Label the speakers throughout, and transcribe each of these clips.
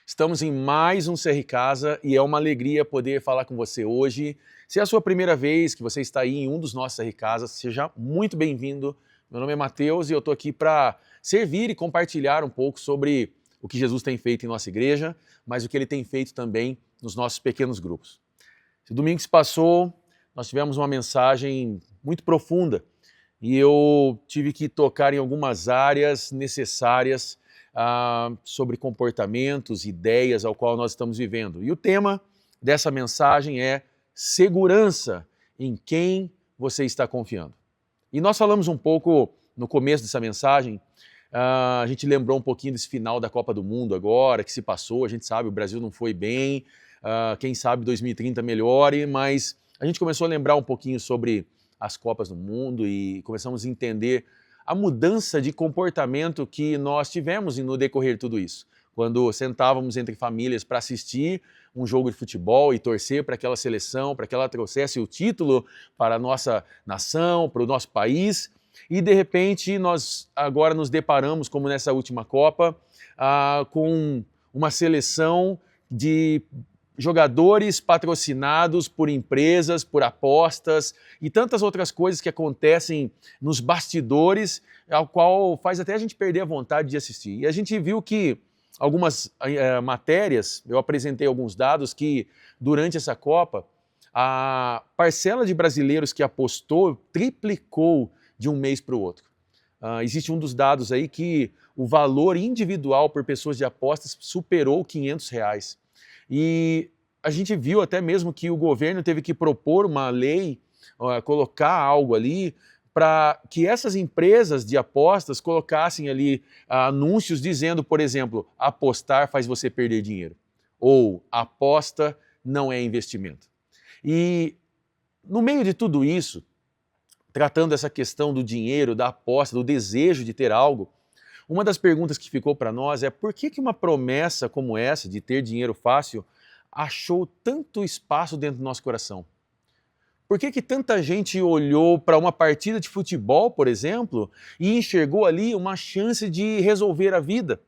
Speaker 1: Estamos em mais um CR Casa e é uma alegria poder falar com você hoje. Se é a sua primeira vez que você está aí em um dos nossos CR Casas, seja muito bem-vindo. Meu nome é Matheus e eu estou aqui para servir e compartilhar um pouco sobre o que Jesus tem feito em nossa igreja, mas o que Ele tem feito também nos nossos pequenos grupos. Esse domingo que se passou, nós tivemos uma mensagem muito profunda e eu tive que tocar em algumas áreas necessárias sobre comportamentos, ideias ao qual nós estamos vivendo. E o tema dessa mensagem é segurança em quem você está confiando. E nós falamos um pouco no começo dessa mensagem, a gente lembrou um pouquinho desse final da Copa do Mundo agora, que se passou, a gente sabe, o Brasil não foi bem, quem sabe 2030 melhore, mas a gente começou a lembrar um pouquinho sobre as Copas do Mundo e começamos a entender a mudança de comportamento que nós tivemos no decorrer de tudo isso. Quando sentávamos entre famílias para assistir um jogo de futebol e torcer para aquela seleção, para que ela trouxesse o título para a nossa nação, para o nosso país, e de repente nós agora nos deparamos, como nessa última Copa, com uma seleção de jogadores patrocinados por empresas, por apostas e tantas outras coisas que acontecem nos bastidores, ao qual faz até a gente perder a vontade de assistir. E a gente viu que algumas matérias, eu apresentei alguns dados que durante essa Copa, a parcela de brasileiros que apostou triplicou de um mês para o outro. Existe um dos dados aí que o valor individual por pessoas de apostas superou R$500. E a gente viu até mesmo que o governo teve que propor uma lei, colocar algo ali, para que essas empresas de apostas colocassem ali anúncios dizendo, por exemplo, apostar faz você perder dinheiro, ou aposta não é investimento. E no meio de tudo isso, tratando essa questão do dinheiro, da aposta, do desejo de ter algo, uma das perguntas que ficou para nós é por que uma promessa como essa, de ter dinheiro fácil, achou tanto espaço dentro do nosso coração? Por que tanta gente olhou para uma partida de futebol, por exemplo, e enxergou ali uma chance de resolver a vida?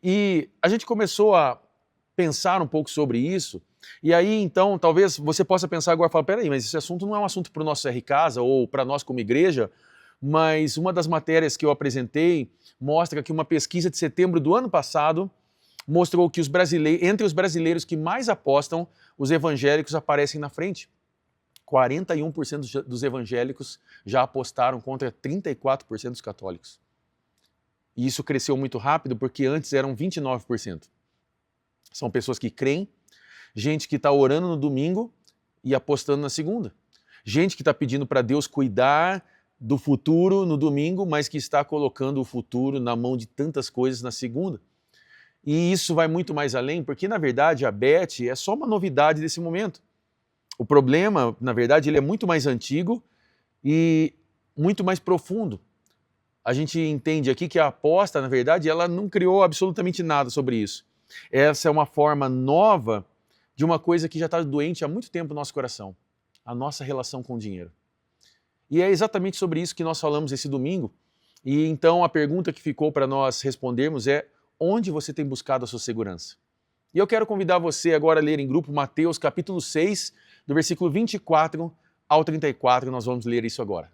Speaker 1: E a gente começou a pensar um pouco sobre isso, e aí então talvez você possa pensar agora, falar, peraí, mas esse assunto não é um assunto para o nosso CR Casa ou para nós como igreja, mas uma das matérias que eu apresentei mostra que uma pesquisa de setembro do ano passado mostrou que entre os brasileiros que mais apostam, os evangélicos aparecem na frente. 41% dos evangélicos já apostaram contra 34% dos católicos. E isso cresceu muito rápido porque antes eram 29%. São pessoas que creem, gente que está orando no domingo e apostando na segunda. Gente que está pedindo para Deus cuidar do futuro no domingo, mas que está colocando o futuro na mão de tantas coisas na segunda. E isso vai muito mais além, porque na verdade a Bet é só uma novidade desse momento. O problema, na verdade, ele é muito mais antigo e muito mais profundo. A gente entende aqui que a aposta, na verdade, ela não criou absolutamente nada sobre isso. Essa é uma forma nova de uma coisa que já está doente há muito tempo no nosso coração, a nossa relação com o dinheiro. E é exatamente sobre isso que nós falamos esse domingo. E então a pergunta que ficou para nós respondermos é: onde você tem buscado a sua segurança? E eu quero convidar você agora a ler em grupo Mateus capítulo 6, do versículo 24 ao 34, nós vamos ler isso agora.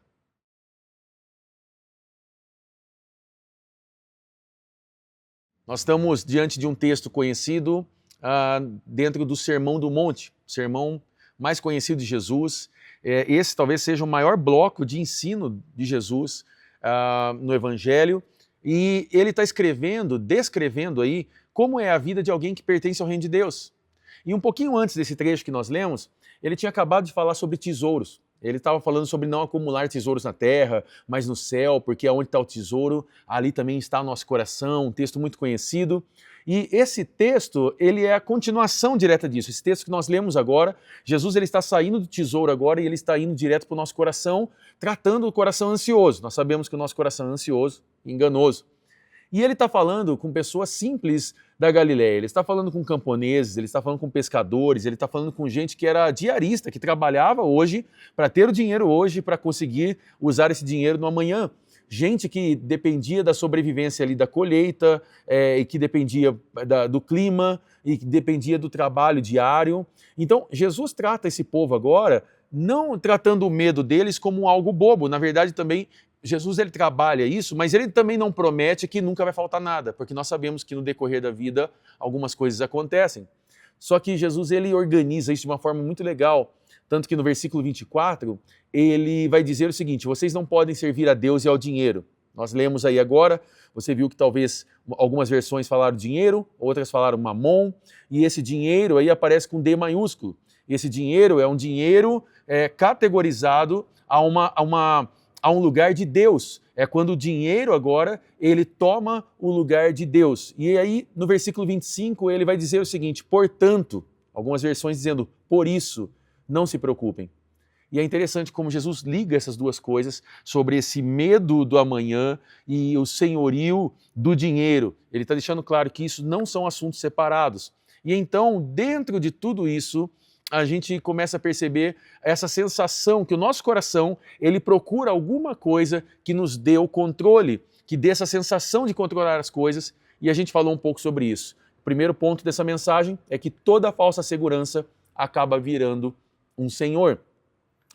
Speaker 1: Nós estamos diante de um texto conhecido dentro do Sermão do Monte, o sermão mais conhecido de Jesus. Esse talvez seja o maior bloco de ensino de Jesus no Evangelho, e ele está descrevendo aí como é a vida de alguém que pertence ao reino de Deus. E um pouquinho antes desse trecho que nós lemos, ele tinha acabado de falar sobre tesouros. Ele estava falando sobre não acumular tesouros na terra, mas no céu, porque onde está o tesouro, ali também está o nosso coração, um texto muito conhecido. E esse texto, ele é a continuação direta disso. Esse texto que nós lemos agora, Jesus ele está saindo do tesouro agora e ele está indo direto para o nosso coração, tratando o coração ansioso. Nós sabemos que o nosso coração é ansioso e enganoso. E ele está falando com pessoas simples da Galileia, ele está falando com camponeses, ele está falando com pescadores, ele está falando com gente que era diarista, que trabalhava hoje para ter o dinheiro hoje, para conseguir usar esse dinheiro no amanhã. gente que dependia da sobrevivência ali da colheita, e que dependia do clima, e que dependia do trabalho diário. Então, Jesus trata esse povo agora, não tratando o medo deles como algo bobo. Na verdade, também, Jesus ele trabalha isso, mas ele também não promete que nunca vai faltar nada, porque nós sabemos que no decorrer da vida algumas coisas acontecem. Só que Jesus ele organiza isso de uma forma muito legal, tanto que no versículo 24, ele vai dizer o seguinte: vocês não podem servir a Deus e ao dinheiro. Nós lemos aí agora, você viu que talvez algumas versões falaram dinheiro, outras falaram mamon, e esse dinheiro aí aparece com D maiúsculo. Esse dinheiro é um dinheiro categorizado a um lugar de Deus. É quando o dinheiro agora, ele toma o lugar de Deus. E aí, no versículo 25, ele vai dizer o seguinte: portanto, algumas versões dizendo, por isso, não se preocupem. E é interessante como Jesus liga essas duas coisas sobre esse medo do amanhã e o senhorio do dinheiro. Ele está deixando claro que isso não são assuntos separados. E então, dentro de tudo isso, a gente começa a perceber essa sensação que o nosso coração, ele procura alguma coisa que nos dê o controle, que dê essa sensação de controlar as coisas, e a gente falou um pouco sobre isso. O primeiro ponto dessa mensagem é que toda falsa segurança acaba virando um senhor.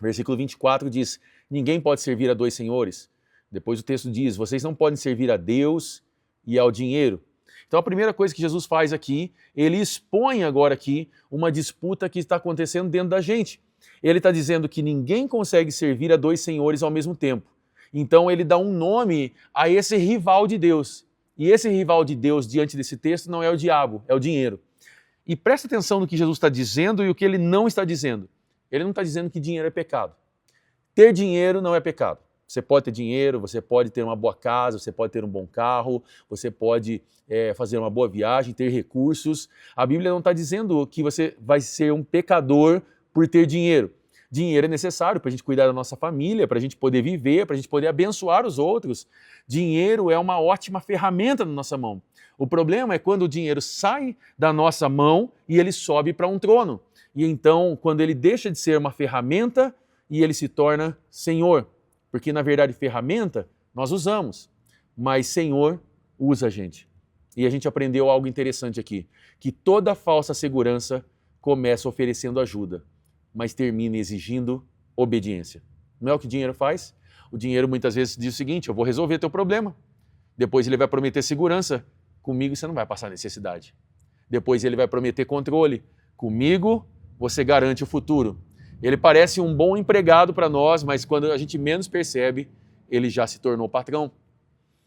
Speaker 1: Versículo 24 diz, ninguém pode servir a dois senhores. Depois o texto diz, vocês não podem servir a Deus e ao dinheiro. Então a primeira coisa que Jesus faz aqui, ele expõe agora aqui uma disputa que está acontecendo dentro da gente. Ele está dizendo que ninguém consegue servir a dois senhores ao mesmo tempo. Então ele dá um nome a esse rival de Deus. E esse rival de Deus diante desse texto não é o diabo, é o dinheiro. E presta atenção no que Jesus está dizendo e o que ele não está dizendo. Ele não está dizendo que dinheiro é pecado. Ter dinheiro não é pecado. Você pode ter dinheiro, você pode ter uma boa casa, você pode ter um bom carro, você pode fazer uma boa viagem, ter recursos. A Bíblia não está dizendo que você vai ser um pecador por ter dinheiro. Dinheiro é necessário para a gente cuidar da nossa família, para a gente poder viver, para a gente poder abençoar os outros. Dinheiro é uma ótima ferramenta na nossa mão. O problema é quando o dinheiro sai da nossa mão e ele sobe para um trono. E então, quando ele deixa de ser uma ferramenta e ele se torna senhor. Porque, na verdade, ferramenta nós usamos, mas senhor usa a gente. E a gente aprendeu algo interessante aqui, que toda falsa segurança começa oferecendo ajuda, mas termina exigindo obediência. Não é o que o dinheiro faz? O dinheiro muitas vezes diz o seguinte, eu vou resolver teu problema. Depois ele vai prometer segurança. Comigo você não vai passar necessidade. Depois ele vai prometer controle. Comigo você garante o futuro. Ele parece um bom empregado para nós, mas quando a gente menos percebe, ele já se tornou patrão.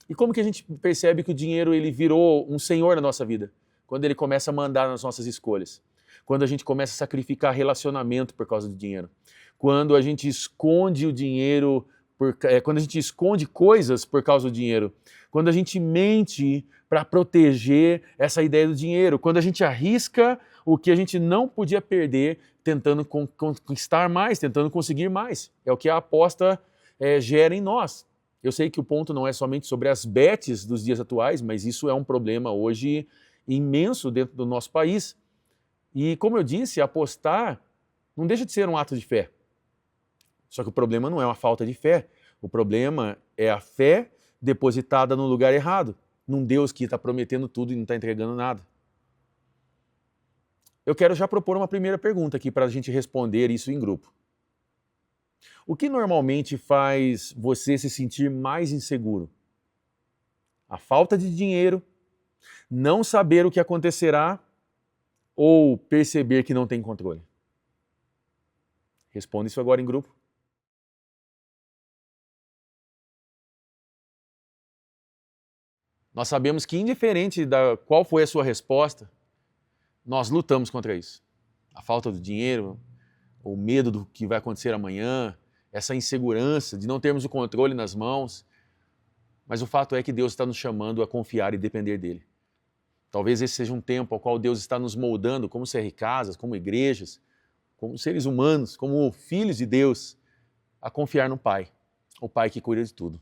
Speaker 1: E como que a gente percebe que o dinheiro ele virou um senhor na nossa vida? Quando ele começa a mandar nas nossas escolhas. Quando a gente começa a sacrificar relacionamento por causa do dinheiro. Quando a gente esconde o dinheiro, quando a gente esconde coisas por causa do dinheiro. Quando a gente mente para proteger essa ideia do dinheiro. Quando a gente arrisca o que a gente não podia perder, tentando conquistar mais, tentando conseguir mais. É o que a aposta gera em nós. Eu sei que o ponto não é somente sobre as bets dos dias atuais, mas isso é um problema hoje imenso dentro do nosso país. E como eu disse, apostar não deixa de ser um ato de fé. Só que o problema não é uma falta de fé. O problema é a fé depositada no lugar errado, num Deus que está prometendo tudo e não está entregando nada. Eu quero já propor uma primeira pergunta aqui para a gente responder isso em grupo. O que normalmente faz você se sentir mais inseguro? A falta de dinheiro, não saber o que acontecerá ou perceber que não tem controle? Responda isso agora em grupo. Nós sabemos que, indiferente da qual foi a sua resposta, nós lutamos contra isso. A falta do dinheiro, o medo do que vai acontecer amanhã, essa insegurança de não termos o controle nas mãos. Mas o fato é que Deus está nos chamando a confiar e depender dele. Talvez esse seja um tempo ao qual Deus está nos moldando como CR Casas, como igrejas, como seres humanos, como filhos de Deus, a confiar no Pai, o Pai que cuida de tudo.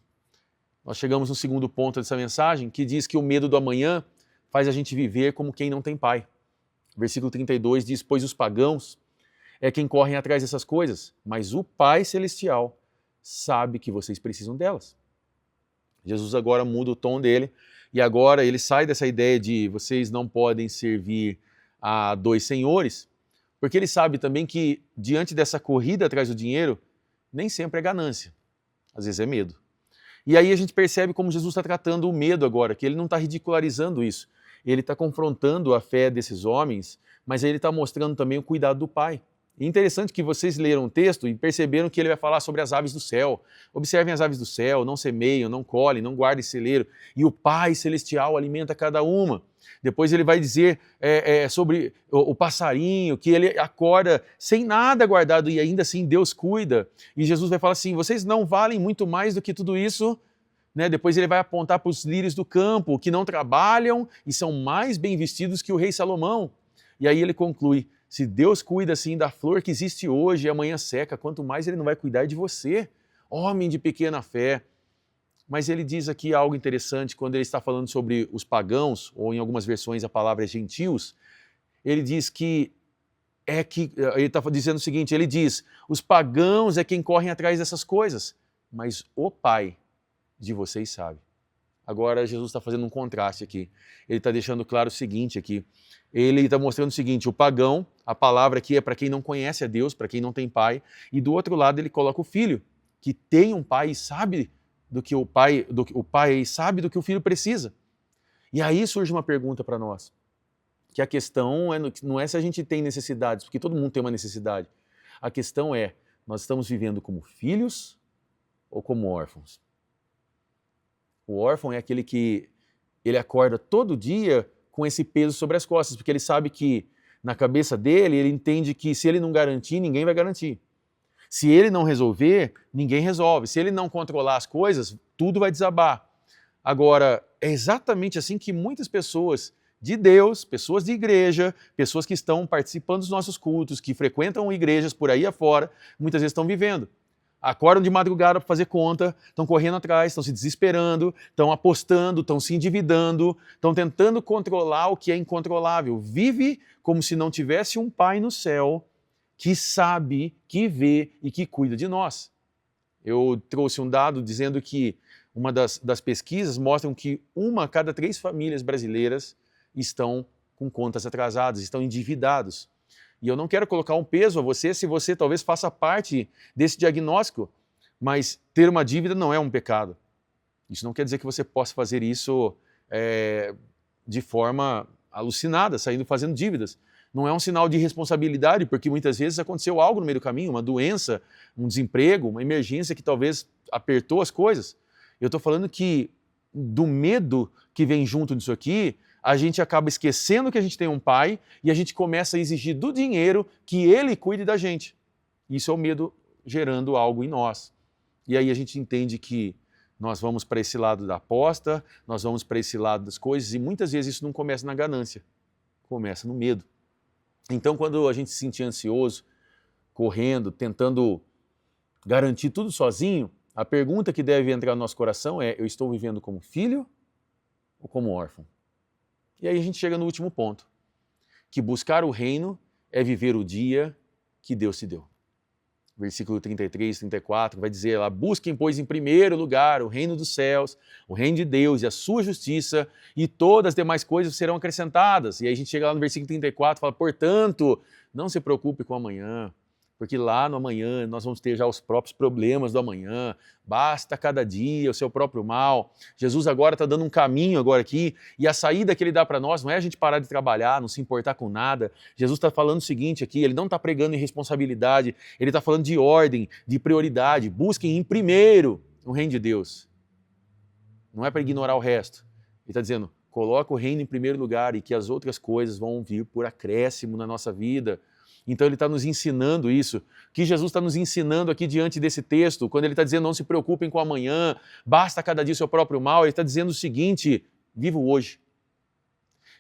Speaker 1: Nós chegamos no segundo ponto dessa mensagem, que diz que o medo do amanhã faz a gente viver como quem não tem pai. Versículo 32 diz, pois os pagãos é quem correm atrás dessas coisas, mas o Pai Celestial sabe que vocês precisam delas. Jesus agora muda o tom dele e agora ele sai dessa ideia de vocês não podem servir a dois senhores, porque ele sabe também que diante dessa corrida atrás do dinheiro, nem sempre é ganância, às vezes é medo. E aí a gente percebe como Jesus está tratando o medo agora, que ele não está ridicularizando isso. Ele está confrontando a fé desses homens, mas ele está mostrando também o cuidado do Pai. E interessante que vocês leram o texto e perceberam que ele vai falar sobre as aves do céu. Observem as aves do céu, não semeiam, não colhem, não guardem celeiro, e o Pai Celestial alimenta cada uma. Depois ele vai dizer sobre o passarinho, que ele acorda sem nada guardado e ainda assim Deus cuida. E Jesus vai falar assim, vocês não valem muito mais do que tudo isso? Né? Depois ele vai apontar para os lírios do campo, que não trabalham e são mais bem vestidos que o rei Salomão. E aí ele conclui, se Deus cuida assim da flor que existe hoje e amanhã seca, quanto mais ele não vai cuidar de você, homem de pequena fé. Mas ele diz aqui algo interessante quando ele está falando sobre os pagãos, ou em algumas versões a palavra é gentios, ele diz que ele está dizendo o seguinte, ele diz, os pagãos é quem correm atrás dessas coisas, mas o Pai de vocês sabe. Agora Jesus está fazendo um contraste aqui. Ele está deixando claro o seguinte aqui. Ele está mostrando o seguinte, o pagão, a palavra aqui é para quem não conhece a Deus, para quem não tem pai, e do outro lado ele coloca o filho, que tem um pai e sabe do que o pai sabe do que o filho precisa. E aí surge uma pergunta para nós, que a questão não é se a gente tem necessidades, porque todo mundo tem uma necessidade. A questão é, nós estamos vivendo como filhos ou como órfãos? O órfão é aquele que ele acorda todo dia com esse peso sobre as costas, porque ele sabe que na cabeça dele, ele entende que se ele não garantir, ninguém vai garantir. Se ele não resolver, ninguém resolve. Se ele não controlar as coisas, tudo vai desabar. Agora, é exatamente assim que muitas pessoas de Deus, pessoas de igreja, pessoas que estão participando dos nossos cultos, que frequentam igrejas por aí afora, muitas vezes estão vivendo. Acordam de madrugada para fazer conta, estão correndo atrás, estão se desesperando, estão apostando, estão se endividando, estão tentando controlar o que é incontrolável. Vive como se não tivesse um pai no céu que sabe, que vê e que cuida de nós. Eu trouxe um dado dizendo que uma das pesquisas mostram que 1 a cada 3 famílias brasileiras estão com contas atrasadas, estão endividados. E eu não quero colocar um peso a você se você talvez faça parte desse diagnóstico, mas ter uma dívida não é um pecado. Isso não quer dizer que você possa fazer isso de forma alucinada, saindo fazendo dívidas. Não é um sinal de irresponsabilidade, porque muitas vezes aconteceu algo no meio do caminho, uma doença, um desemprego, uma emergência que talvez apertou as coisas. Eu estou falando que do medo que vem junto disso aqui, a gente acaba esquecendo que a gente tem um pai e a gente começa a exigir do dinheiro que ele cuide da gente. Isso é o medo gerando algo em nós. E aí a gente entende que nós vamos para esse lado da aposta, nós vamos para esse lado das coisas e muitas vezes isso não começa na ganância, começa no medo. Então quando a gente se sentir ansioso, correndo, tentando garantir tudo sozinho, a pergunta que deve entrar no nosso coração é, eu estou vivendo como filho ou como órfão? E aí a gente chega no último ponto, que buscar o reino é viver o dia que Deus te deu. Versículo 33, 34, vai dizer lá, busquem, pois, em primeiro lugar o reino dos céus, o reino de Deus e a sua justiça, e todas as demais coisas serão acrescentadas. E aí a gente chega lá no versículo 34 e fala, portanto, não se preocupe com o amanhã, porque lá no amanhã nós vamos ter já os próprios problemas do amanhã, basta cada dia o seu próprio mal. Jesus agora está dando um caminho agora aqui, e a saída que ele dá para nós não é a gente parar de trabalhar, não se importar com nada. Jesus está falando o seguinte aqui, ele não está pregando irresponsabilidade, ele está falando de ordem, de prioridade. Busquem em primeiro o reino de Deus. Não é para ignorar o resto. Ele está dizendo, coloca o reino em primeiro lugar e que as outras coisas vão vir por acréscimo na nossa vida. Então ele está nos ensinando isso, que Jesus está nos ensinando aqui diante desse texto, quando ele está dizendo não se preocupem com o amanhã, basta cada dia o seu próprio mal, ele está dizendo o seguinte, viva o hoje.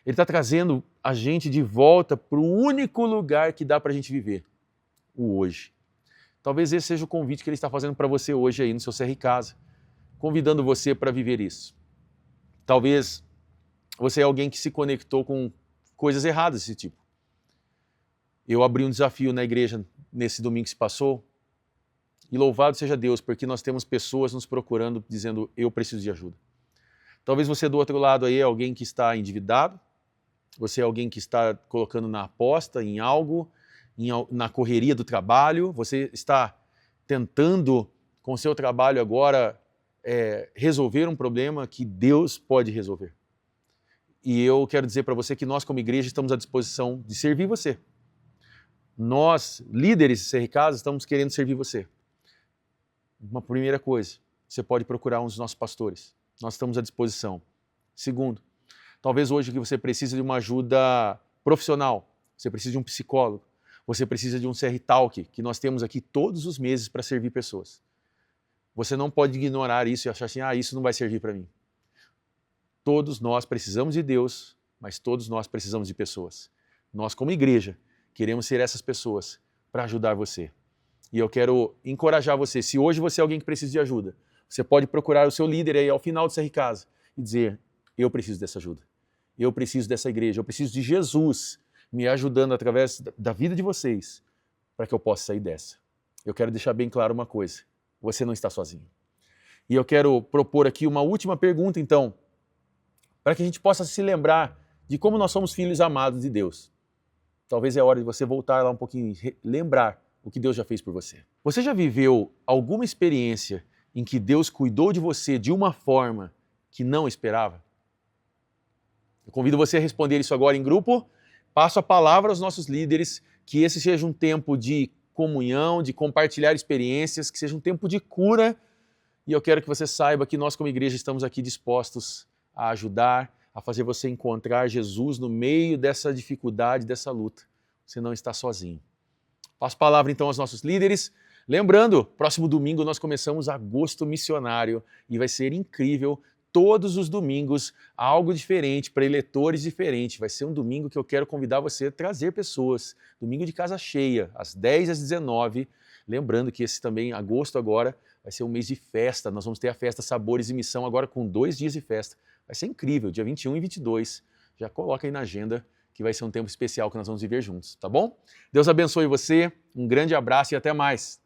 Speaker 1: Ele está trazendo a gente de volta para o único lugar que dá para a gente viver, o hoje. Talvez esse seja o convite que ele está fazendo para você hoje aí no seu CR Casa, convidando você para viver isso. Talvez você é alguém que se conectou com coisas erradas desse tipo. Eu abri um desafio na igreja nesse domingo que se passou, E louvado seja Deus, porque nós temos pessoas nos procurando, dizendo, eu preciso de ajuda. Talvez você do outro lado aí é alguém que está endividado, você é alguém que está colocando na aposta em algo, na correria do trabalho, você está tentando com o seu trabalho agora resolver um problema que Deus pode resolver. E eu quero dizer para você que nós como igreja estamos à disposição de servir você. Nós, líderes de CR Casa, estamos querendo servir você. Uma primeira coisa, você pode procurar um dos nossos pastores. Nós estamos à disposição. Segundo, talvez hoje que você precisa de uma ajuda profissional, você precisa de um psicólogo, você precisa de um CR Talk, que nós temos aqui todos os meses para servir pessoas. Você não pode ignorar isso e achar assim, isso não vai servir para mim. Todos nós precisamos de Deus, mas todos nós precisamos de pessoas. Nós, como igreja, queremos ser essas pessoas para ajudar você. E eu quero encorajar você, se hoje você é alguém que precisa de ajuda, você pode procurar o seu líder aí ao final do CR Casa e dizer, eu preciso dessa ajuda, eu preciso dessa igreja, eu preciso de Jesus me ajudando através da vida de vocês para que eu possa sair dessa. Eu quero deixar bem claro uma coisa, você não está sozinho. E eu quero propor aqui uma última pergunta então, para que a gente possa se lembrar de como nós somos filhos amados de Deus. Talvez é hora de você voltar lá um pouquinho e lembrar o que Deus já fez por você. Você já viveu alguma experiência em que Deus cuidou de você de uma forma que não esperava? Eu convido você a responder isso agora em grupo. Passo a palavra aos nossos líderes, que esse seja um tempo de comunhão, de compartilhar experiências, que seja um tempo de cura. E eu quero que você saiba que nós como igreja estamos aqui dispostos a ajudar, a fazer você encontrar Jesus no meio dessa dificuldade, dessa luta. Você não está sozinho. Passo a palavra então aos nossos líderes. Lembrando, próximo domingo nós começamos Agosto Missionário e vai ser incrível. Todos os domingos, algo diferente, para eleitores diferentes. Vai ser um domingo que eu quero convidar você a trazer pessoas. Domingo de casa cheia, às 10 às 19. Lembrando que esse também, agosto agora, vai ser um mês de festa. Nós vamos ter a festa Sabores e Missão agora com 2 dias de festa. Vai ser incrível, dia 21 e 22. Já coloca aí na agenda que vai ser um tempo especial que nós vamos viver juntos, tá bom? Deus abençoe você, um grande abraço e até mais.